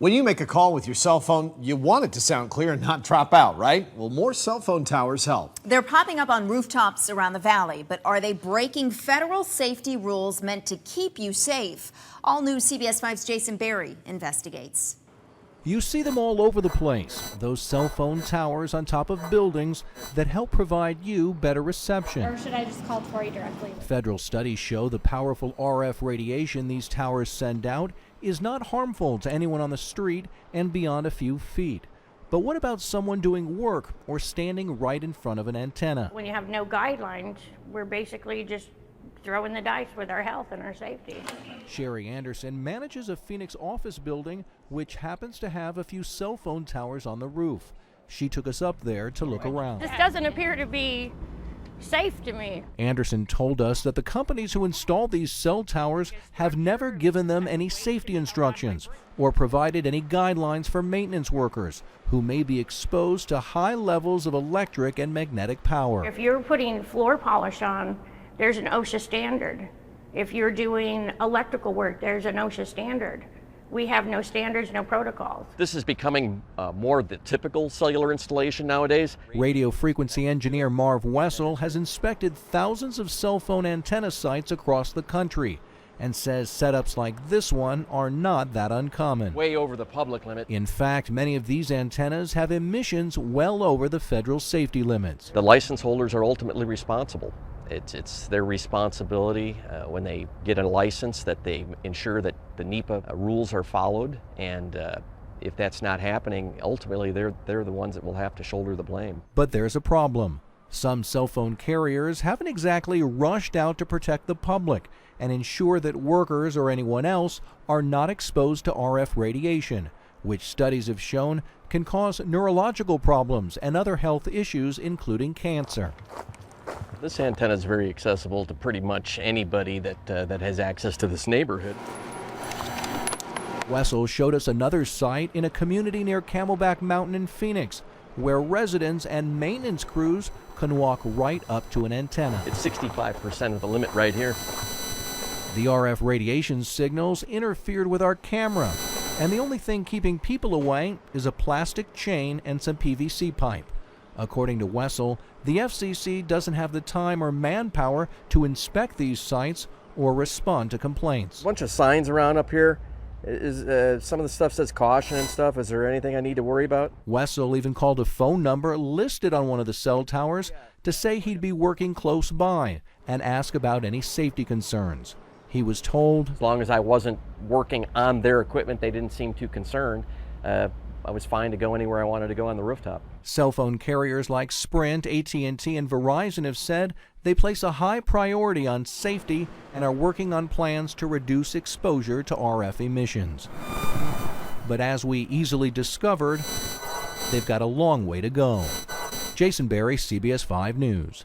When you make a call with your cell phone, you want it to sound clear and not drop out, right? Well, more cell phone towers help. They're popping up on rooftops around the valley, but are they breaking federal safety rules meant to keep you safe? All News CBS 5's Jason Berry investigates. You see them all over the place, those cell phone towers on top of buildings that help provide you better reception. Or should I just call Tori directly? Federal studies show the powerful RF radiation these towers send out is not harmful to anyone on the street and beyond a few feet. But what about someone doing work or standing right in front of an antenna? When you have no guidelines, we're basically just throwing the dice with our health and our safety. Sherry Anderson manages a Phoenix office building which happens to have a few cell phone towers on the roof. She took us up there to look around. This doesn't appear to be safe to me. Anderson told us that the companies who installed these cell towers have never given them any safety instructions or provided any guidelines for maintenance workers who may be exposed to high levels of electric and magnetic power. If you're putting floor polish on, there's an OSHA standard. If you're doing electrical work, there's an OSHA standard. We have no standards, no protocols. This is becoming more the typical cellular installation nowadays. Radio frequency engineer Marv Wessel has inspected thousands of cell phone antenna sites across the country and says setups like this one are not that uncommon. Way over the public limit. In fact, many of these antennas have emissions well over the federal safety limits. The license holders are ultimately responsible. It's their responsibility when they get a license that they ensure that the NEPA rules are followed, and if that's not happening, ultimately they're the ones that will have to shoulder the blame. But there's a problem. Some cell phone carriers haven't exactly rushed out to protect the public and ensure that workers or anyone else are not exposed to RF radiation, which studies have shown can cause neurological problems and other health issues, including cancer. This antenna is very accessible to pretty much anybody that has access to this neighborhood. Wessel showed us another site in a community near Camelback Mountain in Phoenix, where residents and maintenance crews can walk right up to an antenna. It's 65% of the limit right here. The RF radiation signals interfered with our camera, and the only thing keeping people away is a plastic chain and some PVC pipe. According to Wessel, the FCC doesn't have the time or manpower to inspect these sites or respond to complaints. A bunch of signs around up here. Some of the stuff says caution and stuff. Is there anything I need to worry about? Wessel even called a phone number listed on one of the cell towers to say he'd be working close by and ask about any safety concerns. He was told, as long as I wasn't working on their equipment, they didn't seem too concerned. I was fine to go anywhere I wanted to go on the rooftop. Cell phone carriers like Sprint, AT&T, and Verizon have said they place a high priority on safety and are working on plans to reduce exposure to RF emissions. But as we easily discovered, they've got a long way to go. Jason Berry, CBS 5 News.